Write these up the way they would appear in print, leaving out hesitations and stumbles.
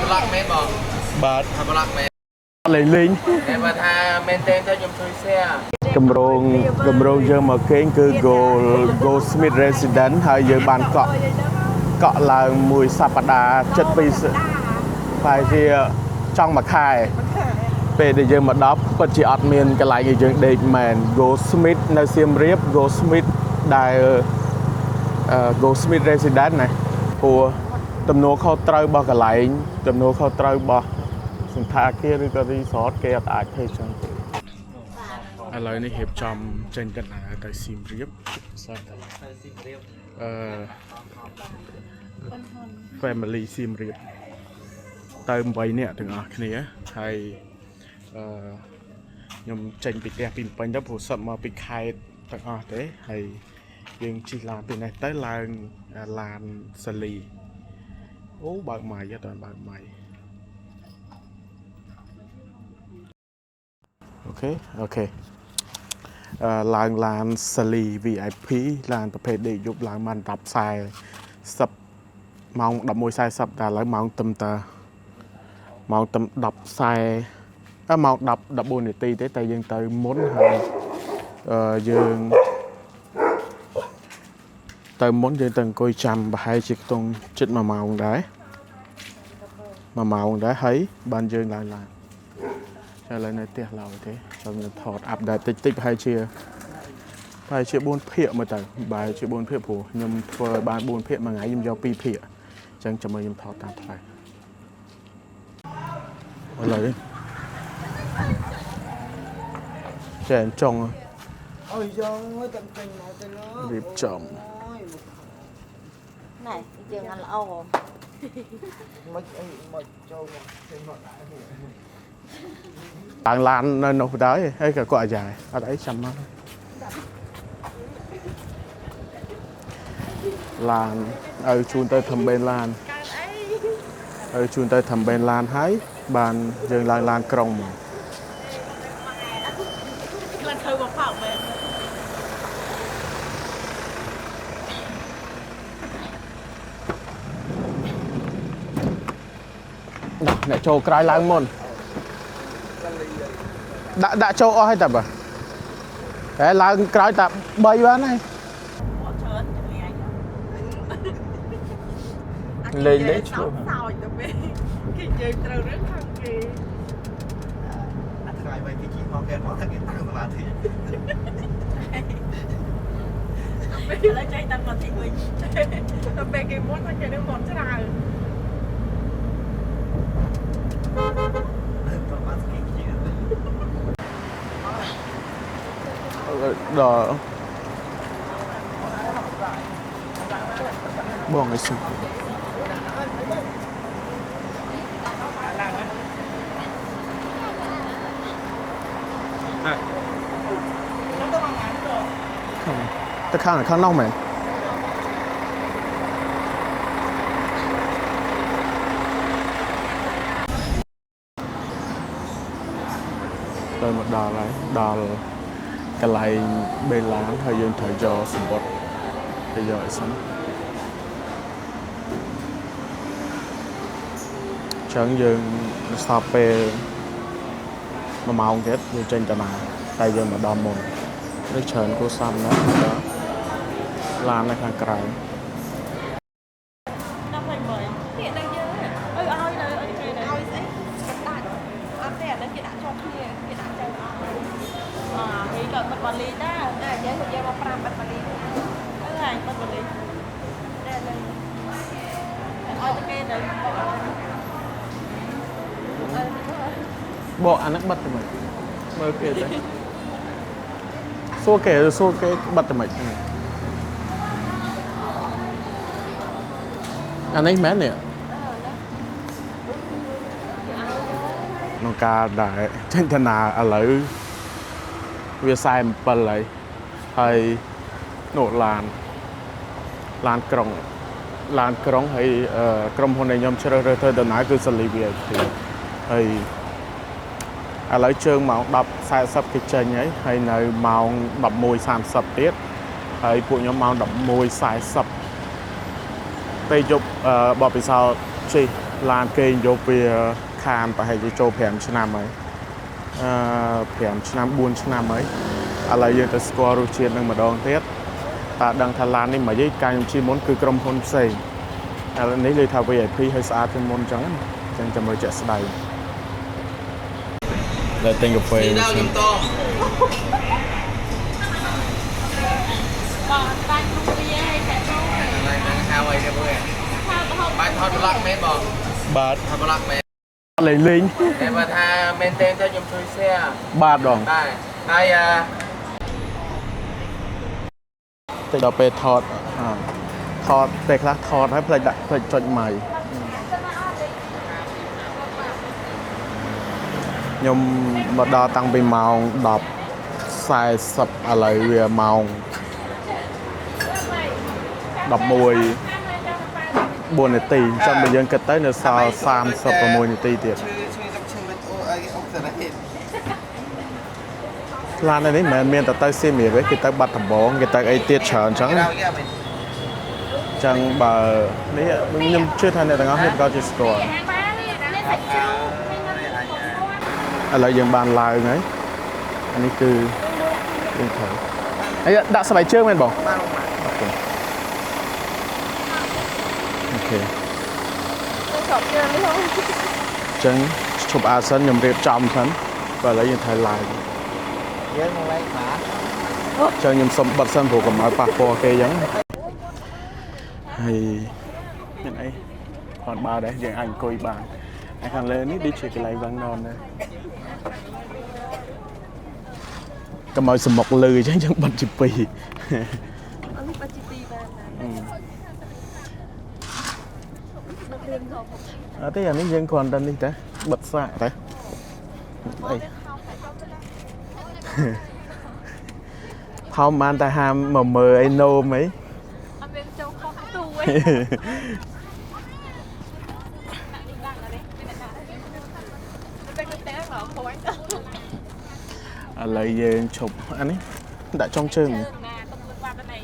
บล็อกเมนบอกบาททำบล็อกเมนเลยลิงแต่ว่าถ้าเมนเต้นก็ยังช่วยเสียกำรงเยอะมาเก่งคือ Gold Smith Resident ให้เยอะบานเกาะลางมวยสัปดาห์7 ปีไปที่ช่องมาคายเป็นเยอะมาดับปัจจุบันเมียนกันหลายอย่างเด็กแมน Gold Smith ในเซียมเรียบ Gold Smith ได้ Gold Smith Resident này của tầm nô khâu trâu bao cả lại tầm nô khâu trâu bao sừng tha kia đi có đi sót kia tại thế chẳngอะไรนี่เห็บจอมเจนกันนะแต่ซิมเรียบfamily ซิมเรียบเติมไว้เนี่ยถึงอ่ะนี้ให้ยมเจนปิดแดดปิดไปแล้วผู้สมัครปิดใครต่างอ่ะเด้ให้ยังจีลาเป็นไหนใต้ลานสลีโอ้บางใหม่ยะตอนบางใหม่โอเคลานสลี VIP ลานประเภทเด็กยุบลานมันดับทรายสับมองดับมวยทรายสับแต่แล้วมองตำตามองตำดับทรายมองดับโบนตีแต่ยังเตยม้วนให้ยังเติมม้วนยังเติมกอยจำvà hai chiếc tông chết mà màu đấy thấy ban dương lại là cho lên này tiệt lầu thế cho mình thọt áp đại tích hai chia bốn phiệ mà tại bài chia bốn phiệ phù nhưng vừa bài bốn phiệ mà ngày nhưng do pi phiệ chẳng cho mình thọt tạt phải rồi đi chèn trồng điệp trồng này trường ăn lâu rồi bạn lan nên nộp tới hay cả quả dài ở đấy chăm lắm lan ở chuồn tới thầm bên lan ở chuồn tới thầm bên lan hái bàn dừng lại lan còng mà nè châu cái lang môn đã châu o hay tập à cái lang cái tập bay bán này lấy chú lấy trái tăng còn thị mình tập về cái món nó chơi nó còn thế nào đỏ bỏ cái sụp ta khang ở khang nông mày rồi một đò cái lại bên láng thời gian thời giờ sụp bọt thời giờ sống chẳng dừng stop về mà màu kết như trên tờ nào tay giờ mà đo mồn nước trơn của xăm đó làm này hàng cày bật lì đó, chế một giờ một gram bật lì, cái này bật lì, đây đây, ôi cái này, bộ ăn nước bật thì mình mơ kể đấy, xua cái bật thì mình, ăn ấy mét nè, nó ca đại trên thân nào ở lạiวิสัยมันเป็นเลยให้โนดลานกรงให้กรมพลในยมเชื่อเรื่องเธอเดินหน้าคือสลีเวียให้อะไรเชิงมาดับสายซับกิจใจนี้ให้ในมาดับมวยสามสับเตี้ยให้พวกยมมาดับมวยสายซับไปจบบอปิซาวชี ឡានគេយកពីខានប្រហែលជាចូល5ឆ្នាំហើយ5ឆ្នាំ4ឆ្នាំហើយឥឡូវយើងទៅស្គាល់រសជាតិនឹងម្ដងទៀតតើដឹងថាឡាននេះមិនយាយកាយខ្ញុំជិះមុនគឺក្រុមហ៊ុនផ្សេងឥឡូវនេះលើថា VIP ហើយស្អាតជាងមុនអញ្ចឹងចាំមើលជាក់ស្ដែងតែទិញកាហ្វេ Đi đâu giùm tôm. បងបាញ់ក្នុងវាឲ្យតែចូល Này đang hao ấy cho vui. ថាទៅហូប Bạn thôi block mét bỏ. បាទ Thôi block mét. លេង Để mà tha maintain cho giùm chui xe. បាទដង Đây. Đây ទៅដល់ពេលថតពេលខ្លះថតហើយផ្លេចដាក់ផ្លេចចុចម៉ៃខ្ញុំមកដល់តាំងពីម៉ោង10:40ឥឡូវវាម៉ោង11:04នាទីអញ្ចឹងបើយើងគិតទៅនៅសល់36នាទីទៀត ឡាននេះមិនមែនមានតែទៅសៀមរាបទេគេទៅបាត់ដំបងគេទៅអីទៀតច្រើនអញ្ចឹង Cái đâu kia mình. អញ្ចឹងបើនេះខ្ញុំជឿថាអ្នកទាំងអស់គ្នាក៏ជាស្គាល់ ឥឡូវយើងបានឡើងហើយអានេះគឺយើងត្រូវហើយដាក់ស្បែកជើងមែនបង Ba lông mà. អូខេ ទៅស្រុកជើងនេះហ៎ អញ្ចឹងឈប់អាសិនខ្ញុំរៀបចំសិនបើឥឡូវយើងត្រូវឡើង Với con lấy mà. អញ្ចឹងខ្ញុំសុំបិទសិនព្រោះកុំឲ្យប៉ះពាល់គេអញ្ចឹងហើយមានអីគាត់បើដែរយើងអាចអង្គុយបានហើយខាងលើនេះដូចជាកន្លែងវឹងននដែរកុំឲ្យសមុកលឺអញ្ចឹងយើងបិទជាពីរ អត់បាច់ជីពីបានដឹករឿងធំ អត់ទេអានេះយើងគ្រាន់តែនេះតែបិទសាកតែអីផោមបានតែហាមមកមើលអីណូមអី អត់មានចូលខុសទូឯងដាក់នេះដាក់អីមានដាក់ទៅតែមកខួយទៅ ឥឡូវយើងឈប់អានេះដាក់ចុងជើង ណាទៅមើលបាត់ទៅណៃ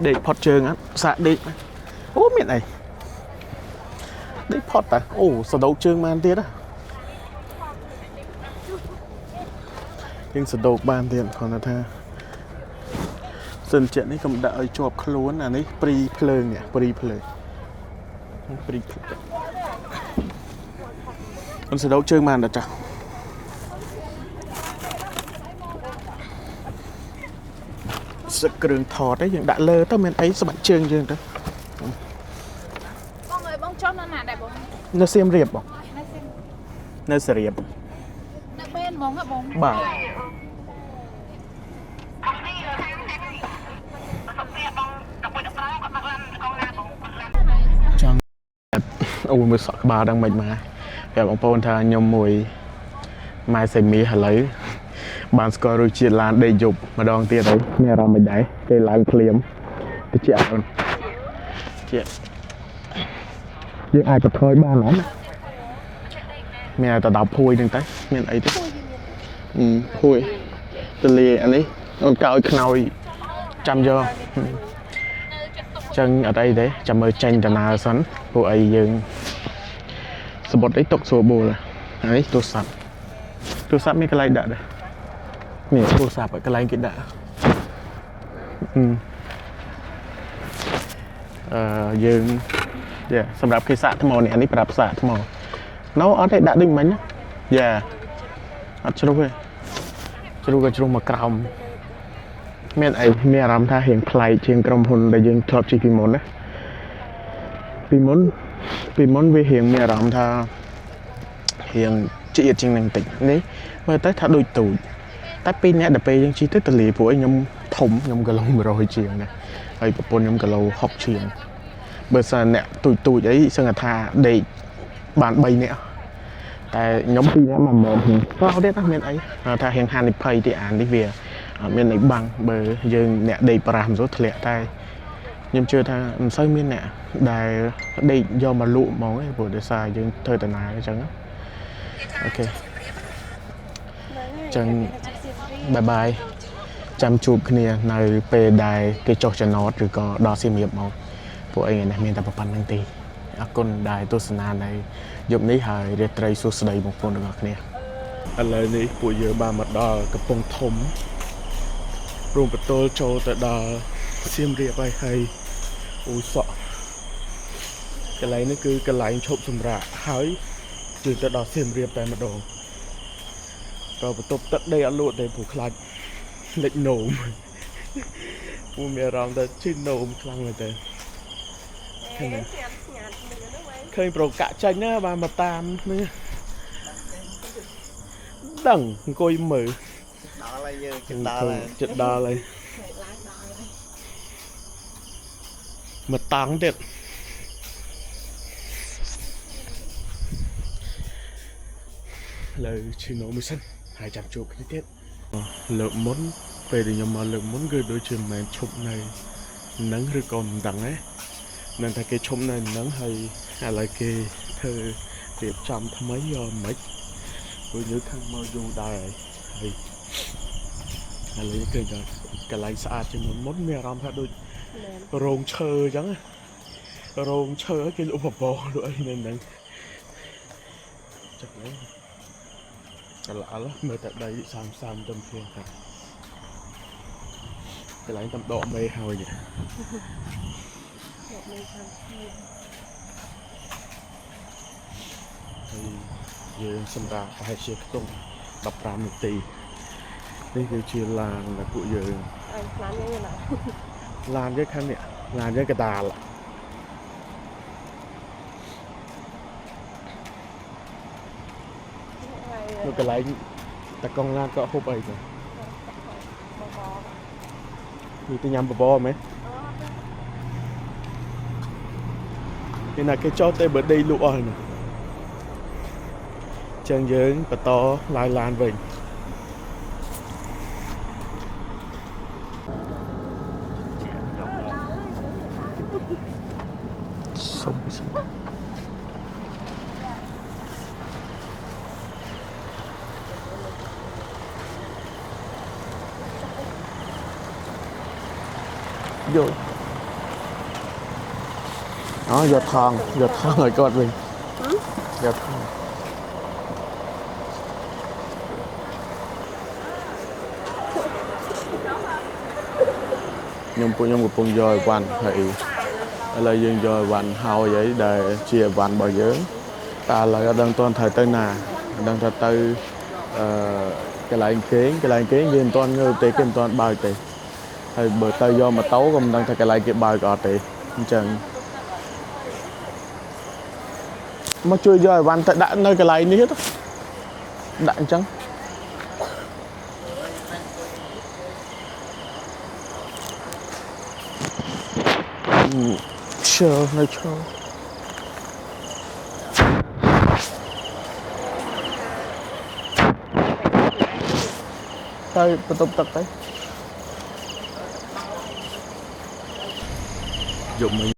ដេកផុតជើងអត់សាកដេកអូមានអីដេកផុតតាអូសដោកជើងបានទៀតហ៎យើងសដោកបានទៀតគាត់ថាសិនជានេះកុំដាក់ឲ្យជាប់ខ្លួនអានេះព្រីភ្លើងនេះព្រីភ្លើងព្រីភ្លើងអូនសដោកជើងបានដល់ចាស់សឹកគ្រឿងថតឯងយើងដាក់លើទៅមានអីស្បាច់ជើងយើងទៅ បងអើយបងចុះនៅណាដែរបង នៅសៀមរាបបងនៅសរៀប នៅbênហ្មងហ៎បង បាទចង់អូមើលសក់ក្បាលដឹងមិនមកប្រាប់បងប្អូនថាខ្ញុំមួយម៉ែសេមីឥឡូវបានស្គាល់រសជាតិឡានដេកយប់ម្ដងទៀតហើយមានអារម្មណ៍មិនដែរគេឡើងភ្លាមតិចអូនជាយើងអាចបន្ថយបានហ៎មានតែ10ភួយហ្នឹងទៅមានអីទេភួយទលាអានេះអូនកោយខ្នើយចាំយកចឹងអត់អីទេចាំមើលចេញដំណើរសិនពួកអីយើងសបុតអីຕົកស្រួលបួលហើយទូរស័ព្ទមានកន្លែងដាក់ដែរមានទូរស័ព្ទកន្លែងគេដាក់យើងសម្រាប់គេសាកថ្មនេះអានេះប្រាប់សាកថ្មណូអត់ទេដាក់ដូចមិញយ៉ាអត់ជ្រុះទេជ្រុះក៏ជ្រុះមកក្រោមមានអីមានអារម្មណ៍ថារៀងប្លែកជាងក្រុមហ៊ុនដែលយើងធ្លាប់ជិះពីមុនណាពីមុនវារៀងមានអារម្មណ៍ថារៀងជាតិជាងនឹងតិចនេះមើលទៅថាដូចទូចតែពីអ្នកដល់ពេលយើងជិះទៅទលាព្រោះខ្ញុំធំខ្ញុំគីឡូ100ជាងណាហើយប្រពន្ធខ្ញុំគីឡូ60ជាងបើសិនអ្នកទូចអីសឹងថាដេកបាន3នាក់តែខ្ញុំ2នាក់មកមកក៏អត់ទេណាមានអីថារៀងហានិភ័យទីអាននេះវាអត់មានអីបាំងបើយើងអ្នកដេក5មិនសូវធ្លាក់តែខ្ញុំជឿថាមិនសូវមានអ្នកដែលដេកយកមកលក់ហ្មងឯងព្រោះដោយសារយើងធ្វើដំណើរអញ្ចឹងអូខេចឹងបាយបាយចាំជួបគ្នានៅពេលដែលគេចុះចំណតឬក៏ដល់សៀមរាបមកពួកអីនេះមានតែប៉ុណ្្នឹងទេ អរគុណដែលទស្សនានៅយប់នេះហើយរាត្រីសួស្តីបងប្អូនទាំងអស់គ្នាឥឡូវនេះពួកយើងបានមកដល់កំពង់ធំព្រំបន្ទល់ចូលទៅដល់សៀមរាបហើយអូសក់កន្លែងនេះគឺកន្លែងឈប់សម្រាកហើយជឿទៅដល់សៀមរាបតែម្ដងក៏បន្ទប់ទឹកដីអត់លក់ទេព្រោះខ្លាចលេចនោមពូមានអារម្មណ៍ថាជិះនោមខ្លាំងមែនទេឃើញប្រកាក់ចាញ់ណាបានមកតាមនេះដឹងអង្គុយមើលដល់ហើយយើងចិត្តដល់ហើយមកតង់ទៀតលើឈីណូមួយសិនហើយចាំជួបគ្នាទៀតលើកមុនពេលដែលខ្ញុំមកលើកមុនគឺដូចជាមិនមែនឈប់នៅនឹងឬក៏មិនដឹងទេនឹងតែគេឈប់នៅនឹងហើយឥឡូវគេធ្វើរៀបចំថ្មីយកមិនព្រោះយើងខាងមកយូរដែរហើយឥឡូវគេឃើញថាកន្លែងស្អាតជាងមុនមានអារម្មណ៍ថាដូចរោងឈើអញ្ចឹងរោងឈើគេលក់បបរលក់អីនៅនឹងចាប់ហ្នឹងកន្លល់មើលតែដី30ទៅព្រៀងថាកន្លែងតំដកមេហើយនេះយើងសម្រាប់ប្រហែលជាខ្ទង់15នាទីនេះគឺជាឡានដែលពួកយើងឡានយើងខាងនេះឡានយើងកដាលនៅកន្លែងតកង់ឡានក៏ហូបអីទៅនេះទៅញ៉ាំបបរមែនគេណាគេចោលតែបើដីលក់អស់ហ្នឹងចឹងយើងបន្តឡាយឡានវិញសុំយកយកថងឲ្យគាត់វិញយកថងខ្ញុំកំពុងយកអីវ៉ាន់ហើយឥឡូវយើងយកអីវ៉ាន់ហើយអីដែលជាអីវ៉ាន់របស់យើងតែឥឡូវអត់ដឹងទាន់ត្រូវទៅណាអត់ដឹងថាទៅកន្លែងគេងយើងមិនទាន់ងើបទេគេមិនទាន់បើកទេហើយបើទៅយកម៉ូតូក៏មិនដឹងថាកន្លែងគេបើកអត់ទេអញ្ចឹងមកជួយយកអីវ៉ាន់ទៅដាក់នៅកន្លែងនេះទៅដាក់អញ្ចឹងឈើនៅឈើទៅបន្ទប់ទឹកទៅយកមិញ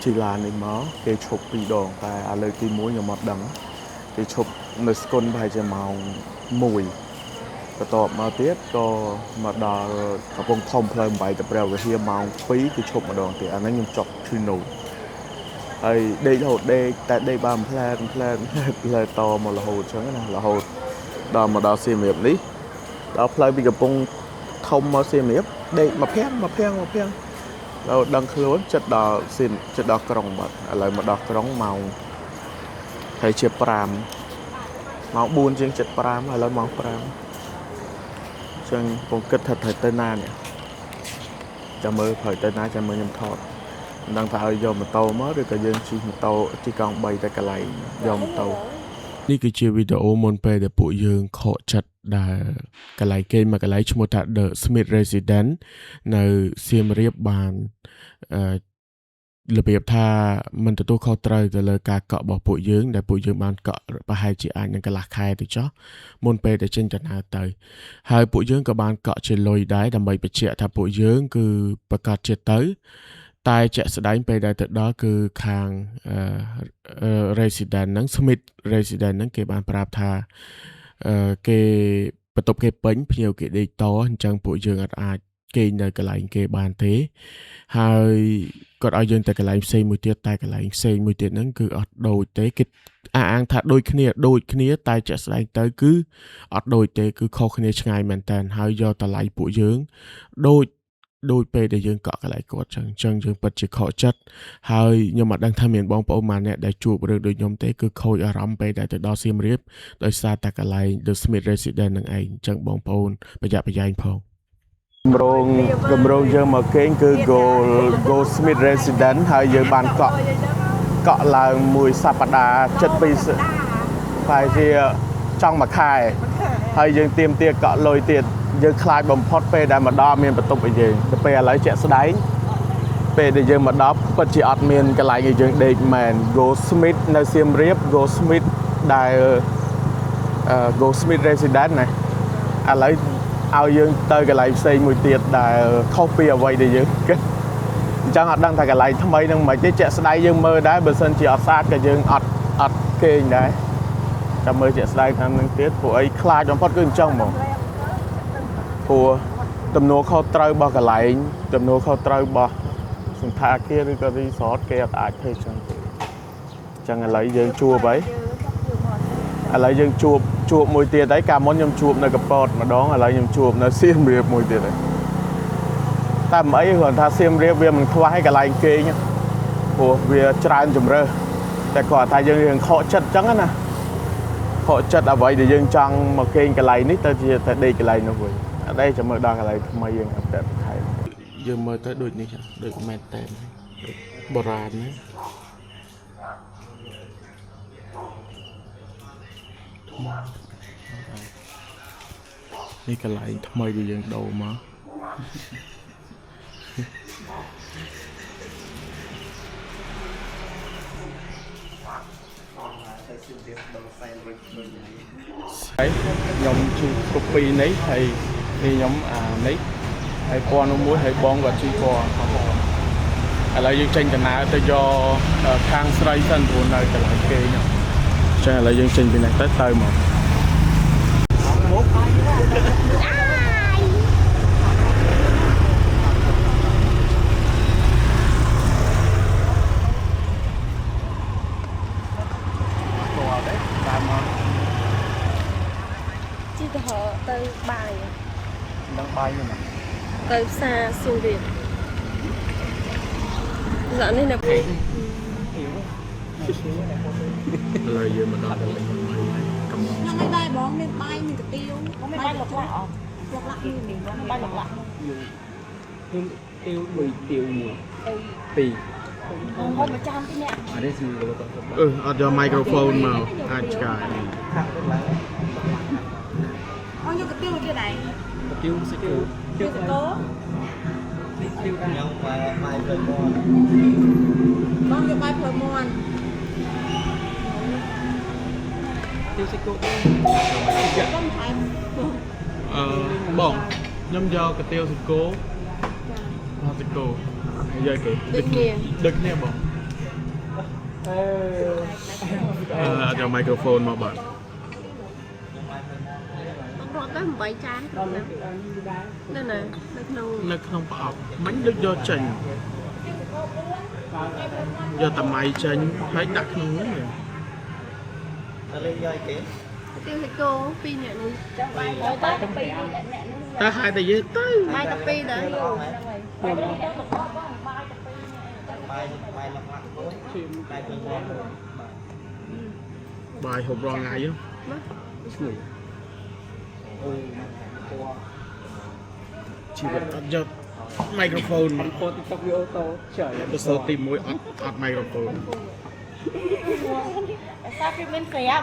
ជិះឡាននេះមកគេឈប់2ដងតែឥឡូវទី1ខ្ញុំអត់ដឹងគេឈប់នៅស្គុនប្រហែលជាម៉ោង1បន្ទាប់មកទៀតក៏មកដល់កំពង់ធំផ្លូវ8ទៅព្រះវិហារម៉ោង2គឺឈប់ម្ដងទៀតអាហ្នឹងខ្ញុំចុកឈឺនោមហើយដេករហូតដេកតែដេកបានផ្លែតតមករហូតអញ្ចឹងណារហូតដល់មកដល់សៀមរាបនេះដល់ផ្លូវពីកំពង់ធំមកសៀមរាបដេកមកភាំងដល់ដឹងខ្លួនចិត្តដល់ក្រុងបាត់ឥឡូវមកដល់ក្រុងម៉ោងហើយជា5ម៉ោង4ជាង7:05ឥឡូវម៉ោង5ចឹងผมគិតថាត្រូវទៅណានេះចាំមើលត្រូវទៅណាចាំមើលខ្ញុំថតមិនដឹងថាឲ្យយកម៉ូតូមកឬក៏យើងជិះម៉ូតូជិះកង់3ទៅកន្លែងយកម៉ូតូនេះគឺជាវីដេអូមុនពេលដែលពួកយើងខកចិត្តដែលកន្លែងគេមកកន្លែងឈ្មោះថា The Smith Residence នៅសៀមរាបបានរបៀបថាមិនទទួលខុសត្រូវទៅលើការកក់របស់ពួកយើងដែលពួកយើងបានកក់ប្រហែលជាអាចនឹងកន្លះខែទៅចុះមុនពេលដែលចេញដំណើរទៅហើយពួកយើងក៏បានកក់ជាលុយដែរដើម្បីបញ្ជាក់ថាពួកយើងគឺប្រកាសជាទៅតែជាក់ស្ដែងពេលដែលទៅដល់គឺខាងresident ហ្នឹង Smith resident ហ្នឹងគេបានប្រាប់ថាគេបន្ទប់គេពេញភ្ញៀវគេដេកតអញ្ចឹងពួកយើងអត់អាច គេនៅកន្លែងគេបានទេហើយគាត់ឲ្យយើងទៅកន្លែងផ្សេងមួយទៀតតែកន្លែងផ្សេងមួយទៀតហ្នឹងគឺអត់ដូចទេគេអាងថាដូចគ្នាតែជាក់ស្ដែងទៅគឺអត់ដូចទេគឺខុសគ្នាឆ្ងាយមែនតើហើយយកតម្លៃពួកយើងដូចពេលដែលយើងកក់កន្លែងគាត់ចឹងយើងពិតជាខកចិត្តហើយខ្ញុំអត់ដឹងថាមានបងប្អូនម៉ាអ្នកដែលជួបរឿងដូចខ្ញុំទេគឺខូចអារម្មណ៍ពេលដែលទៅដល់សៀមរាបដោយសារតែកន្លែង The Smith Residence នឹងឯងចឹងបងប្អូនប្រយ័ត្នប្រយែងផងគម្រោងយើងមកគេងគឺ Go Smith Residence ហើយយើងបានកក់ឡើងមួយសប្តាហ៍ចិត្តពីប្រហែលជាចង់មួយខែហើយយើងទៀមទាកក់លុយទៀតយើងខ្លាចបំផុតពេលដែលមកដល់មានបន្ទប់ឲ្យយើងទៅពេលឥឡូវជាក់ស្ដែងពេលដែលយើងមកដល់ពិតជាអត់មានកន្លែងឲ្យយើងដេកមែន Go Smith នៅសៀមរាប Go Smith ដែល Go Smith Residence ណាឥឡូវឲ្យយើងទៅកន្លែងផ្សេងមួយទៀតដែលខុសពីអ្វីដែលយើងគិតអញ្ចឹងអត់ដឹងថាកន្លែងថ្មីនឹងមិនទេជាក់ស្ដែងយើងមើលដែរបើសិនជាអត់ស្អាតក៏យើងអត់គេងដែរចាំមើលជាក់ស្ដែងតាមនឹងទៀតពួកអីខ្លាចបំផុតគឺអញ្ចឹងហ្មងព្រោះទំនួលខុសត្រូវរបស់កន្លែងទំនួលខុសត្រូវរបស់សន្តាគារឬក៏ resort គេអត់អាចធ្វើចឹងទេអញ្ចឹងឥឡូវយើងជួបហើយឥឡូវយើងជួបមួយទៀតហើយកាលមុនខ្ញុំជួបនៅកពតម្ដងឥឡូវខ្ញុំជួបនៅសៀមរាបមួយទៀតហើយតែមិនអីគ្រាន់ថាសៀមរាបវាមិនខ្វះឲ្យកន្លែងគេងព្រោះវាច្រើនជម្រើសតែគាត់ថាយើងរៀងខកចិត្តអញ្ចឹងណាខកចិត្តអ្វីដែលយើងចង់មកគេងកន្លែងនេះទៅជាតែដេកកន្លែងនោះវិញអត់ទេចាំមើលដល់កន្លែងថ្មីយើងអត់តែថែយើងមើលទៅដូចនេះដូចមែនតែនបុរាណណានេះកន្លែងថ្មីដែលយើងដូរមកខ្ញុំជួបគ្រប់ពីនេះហើយនេះខ្ញុំនេះហើយពណ៌នោះមួយហើយបងគាត់ជួយពណ៌ឥឡូវយើងចេញដំណើរទៅយកខាងស្រីសិនព្រោះនៅកន្លែងគេហ្នឹងចឹងឥឡូវយើងចេញពីនេះទៅមកទៅបាយដឹងបាយហ្នឹងទៅផ្សារសួររៀបdạនេះនៅពេលឥឡូវយើងមកដល់កន្លែងថ្មីហើយកំងខ្ញុំមិនដែរបងមានបាយមានកាទៀវបងមានបាយលុកឡាក់អត់លុកឡាក់នេះបាយលុកឡាក់ខ្ញុំទៀវមួយទៀវមួយពីរហូបមួយចានពីអ្នកអត់ទេស្រួលទៅអត់យក microphone មកអាចឆ្កាយអូយកកាទៀវទៀតដែរកាទៀវសិកោទៀវសិកោទៀវខ្ញុំបាយព្រលមន់បងយកបាយព្រលមន់ទៀវសិកោបងថែមបងខ្ញុំយកកាទៀវសិកោមកសិកោយកគេដូចគ្នាបងអត់យក microphone មកបាទរត់ទៅ8ចាននៅក្នុងប្រអប់មិនដូចយកចេញយកតម៉ៃចេញហើយដាក់ក្នុងនោះតែលេងយកគេទៀវសិកោ2នាក់នេះចាំបាយទៅ2នាក់នេះតែហើយតែយើងទៅបាយតែ2ដែរបាយលឹកឡាក់មួយបាយព្រលមន់បាយហូបរាល់ថ្ងៃហ្នឹងឈ្ងុយជីវិតអត់យក microphone មកពោត TikTok វាអូតូឆ្លើយទៅសូទី1អត់ microphone សាពីមានក្រាប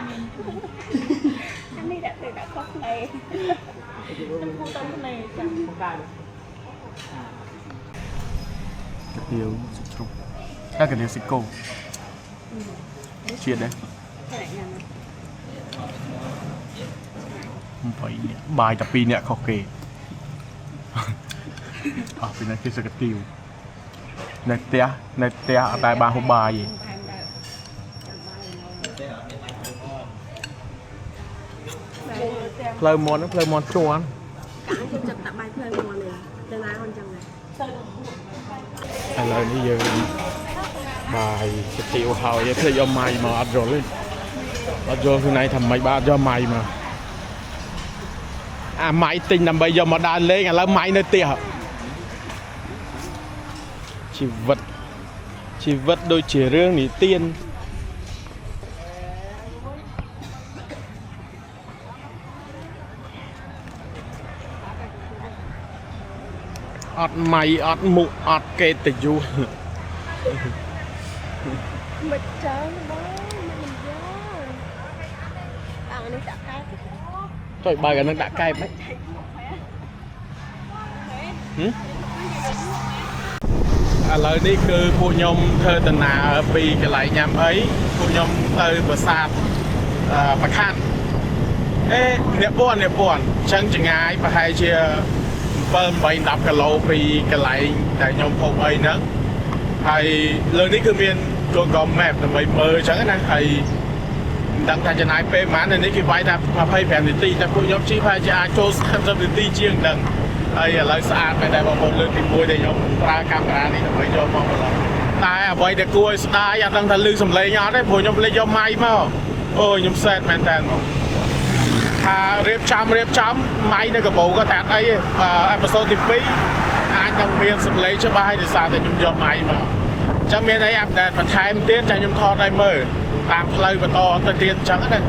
អានេះដាក់ខុសគ្នាខ្ញុំខុសតាមគ្នាចាំកាទៀវជ្រុកតែកាទៀវសិកោជាតិដែរបាយតែ2នាក់ខុសគេអស់ពីនេះគេសកាទៀវនៅផ្ទះអត់តែបានហូបបាយទេផ្លូវមន់ជួនកាខ្ញុំចាប់តាបាយផ្លូវមន់នេះ ទៅណាហ្នឹងចឹងឥដែរឡូវនេះយើងបាយស្ទៀវហើយភ្លេចយកម៉ៃមកអត់យល់ទេអត់យល់ខ្លួនឯងថាម៉េចបាទអត់យកម៉ៃមកអាម៉ៃទិញដើម្បីយកមកដើរលេងឥឡូវម៉ៃនៅផ្ទះជីវិតដូចជារឿងនិទានអត់ម៉ៃអត់មុខអត់កេតយុះមិនចឹងបងមិនយកអានេះដាក់កែបចុយបើកអានឹងដាក់កែបហ្មងឥឡូវនេះគឺពួកខ្ញុំធ្វើដំណើរពីកន្លែងញ៉ាំអីពួកខ្ញុំទៅប្រាសាទបខាត់អ្នកពាន់អញ្ចឹងចម្ងាយប្រហែលជា7-8-10គីឡូពីកន្លែងដែលខ្ញុំភពអីហ្នឹងហើយលើនេះគឺមាន Google Map ដើម្បីមើលអញ្ចឹងណាហើយមិនដឹងថាចំណាយពេលប៉ុន្មាននេះគេវាយថា25នាទីតែពួកខ្ញុំជិះប្រហែលជាអាចចូល30នាទីជាងហ្នឹងហើយឥឡូវស្អាតមែនតែបងប្អូនលើកទី1ដែលខ្ញុំប្រើកាមេរ៉ានេះដើម្បីយកមកបន្លំតែអ្វីដែលគួរឲ្យស្ដាយអត់ដឹងថាឮសំឡេងអត់ទេព្រោះខ្ញុំភ្លេចយកម៉ៃមកអូខ្ញុំសែតមែនតើថារៀបចំម៉ៃនៅកាបូក៏តែអត់អីទេអេពីសូតទី2អាចនឹងមានសំឡេងច្បាស់ហើយដោយសារតែខ្ញុំយកម៉ៃមកចាំមានអីអាប់ដេតបន្ថែមទៀតចាំខ្ញុំថតឲ្យមើលតាមផ្លូវបន្តទៅទៀតអញ្ចឹងណា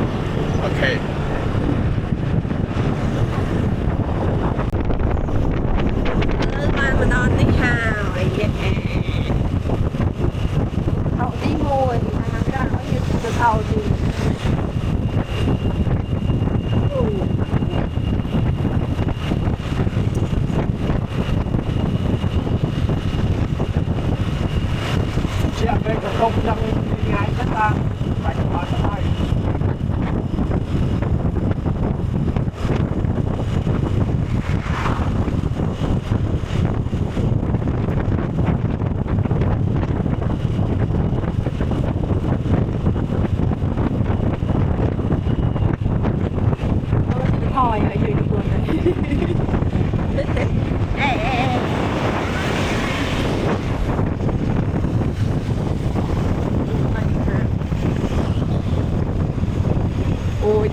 អូខេបានមកដល់នេះហើយអត់ទីមួយខាងក្រៅយើងទៅថោទីជាពេលក៏ទុកដល់ថ្ងៃហ្នឹងបាទបាច់អត់ហើយ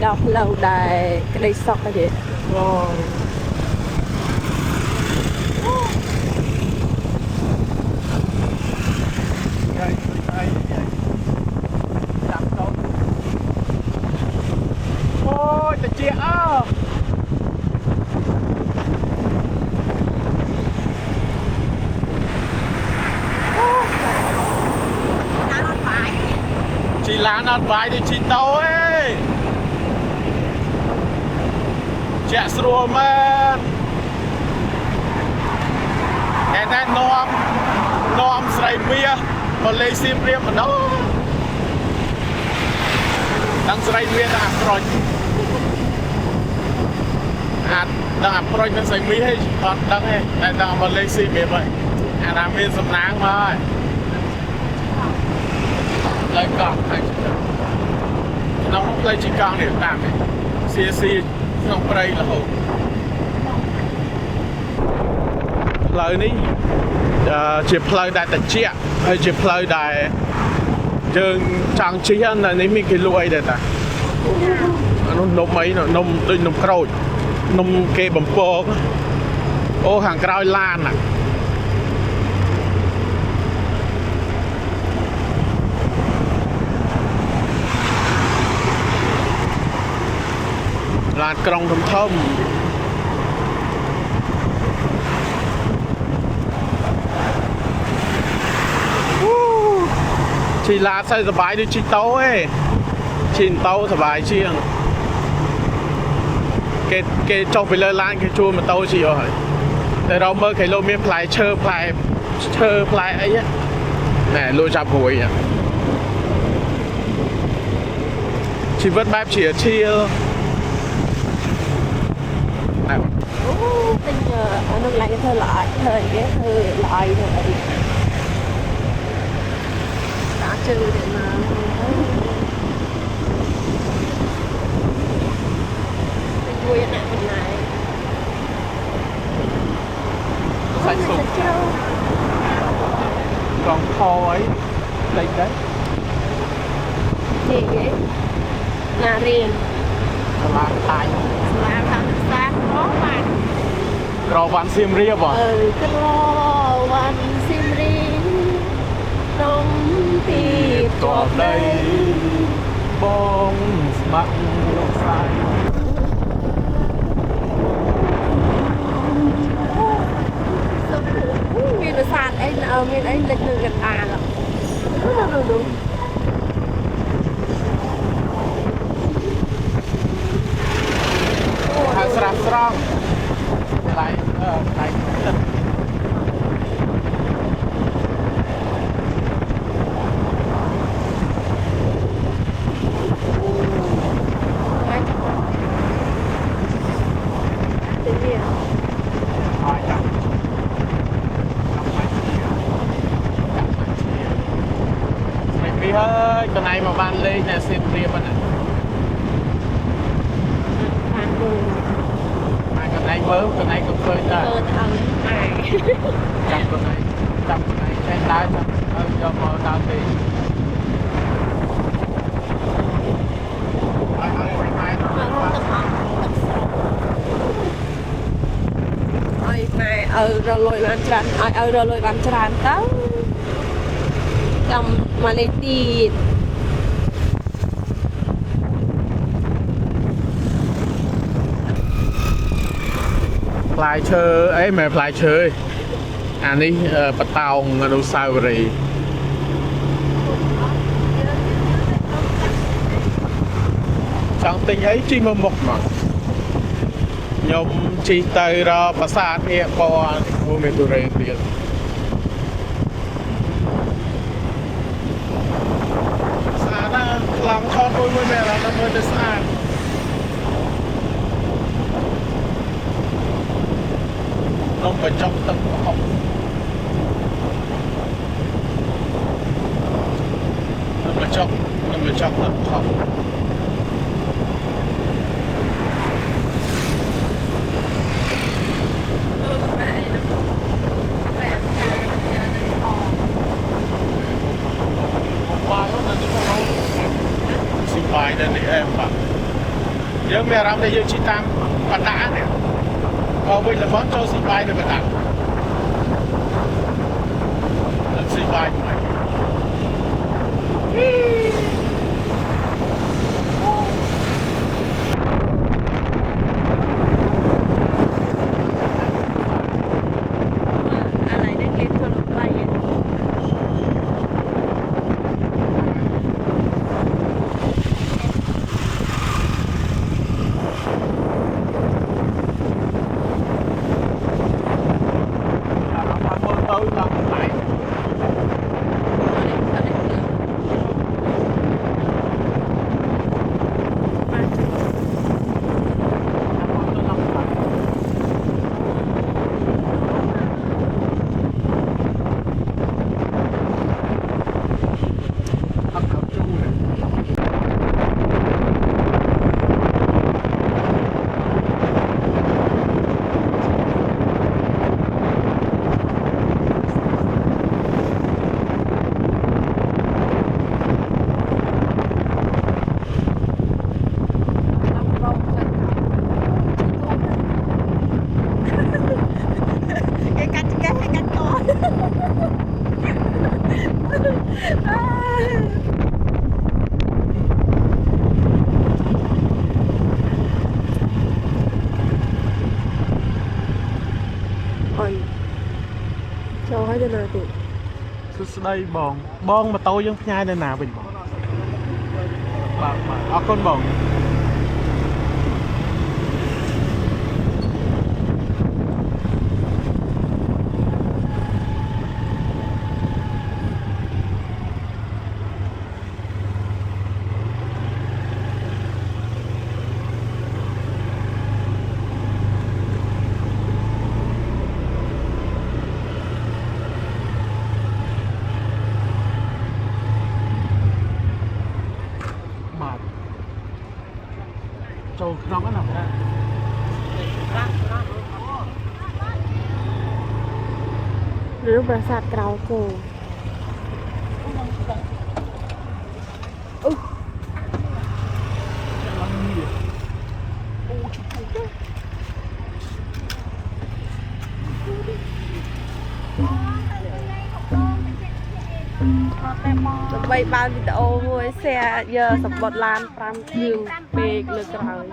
ដល់ផ្លូវដែលក្តីសុខទេអូយតិចអើជីឡានអត់បាយទេជីតោអេជាក់ស្រួលមែនតែនាំស្រីមាសមកលេងសៀមរាបម្ដងដឹងស្រីមាសដល់អាប្រុចអាចដឹងអាប្រុចនឹងស្រីមាសទេអត់ដឹងទេតែដឹងមកលេងសៀមរាបហើយអាណាមានសំណាងមកហើយលើកង់ហើយក្នុងផ្លូវជីកង់នេះតាមស៊ីក្នុងព្រៃរហូតផ្លូវនេះជាផ្លូវដែលត្រជាក់ហើយជាផ្លូវដែលយើងចង់ជិះនៅនេះមានគេលក់អីដែរតាអានោះនំអីនំដូចនំក្រូចនំគេបំពងអូខាងក្រោយឡានឡានក្រុងធំជីឡានសบายដូចជីតោឯងជីតោសบายជាងគេចុះពីលើឡានគេជួលម៉ូតូជីអស់ហើយតែរកមើលគេលោកមានផ្លែឈើផ្លែអីណែលួចចាប់ព្រួយជីវិតបែបជាឈៀលអូទិញអានោះឡើងធ្វើល្អធ្វើអីគេធ្វើល្អអីធ្វើអីដាក់ជើងទៅណាទិញមួយណាមិនណាយ nhà riêng សាលាខ្លាយ làm thằng sáng có mà ក្រវ៉ាន់សៀមរាប cái loวันซิมรีน้องตี តបដីបងស្ម័គ្រលោកស្រី មានប្រសាទអីមានអីលេចនៅកណ្ដាលនោះ ហើយស្រាប់ស្រង់ថ្លៃថ្លៃទឹក ទៅវា ហើយចាំមិនពីហើយកន្លែងមកបានលេងនៅសៀមរាបហ្នឹង ខាងមើល ហើយកន្លែងមើលកន្លែងក៏ឃើញដែរ អើអាយ ចាំកន្លែងចេះដើរចាំឲ្យយកមកដើរទេឲ្យម៉ែ មកទឹកហងទឹកស្រស់ឲ្យម៉ែឲ្យរលួយបានច្រើនឲ្យរលួយបានច្រើនទៅចាំមកលេងទៀត ផ្លែឈើអីមិនមែនផ្លែឈើទេអានេះបតោងអនុស្សាវរីយ៍ចង់ទិញអីជិះមកមុខមកខ្ញុំជិះទៅរកប្រាសាទនេះពណ៌អូមេទូរេទៀតស្អាតណាស់ខ្លាំងឆោតមួយមែនអត់មើលទៅស្អាត នំបញ្ចុកទឹកប្រហុកនំបញ្ចុកទឹកប្រហុកស៊ីបាយនៅនេះអែមបាទយើងមានអារម្មណ៍ថាយើងជិះតាមបណ្ដានេះ វិញល្មមចូលស៊ីបាយនៅកណ្ដាលស៊ីបាយមកអាឡៃនេះគេធ្វើលំបាយ ចូលឲ្យទៅណាទៀត សួស្ដីបងម៉ូតូយើងផ្ញើនៅណាវិញបងបាទអរគុណបង ចូលក្នុងហ្នឹងណា ឬប្រាសាទក្រៅគោ ដើម្បីបានវីដេអូមួយ share យកសម្បត្តិឡាន5គ្រឿងពេកលើក្រោយ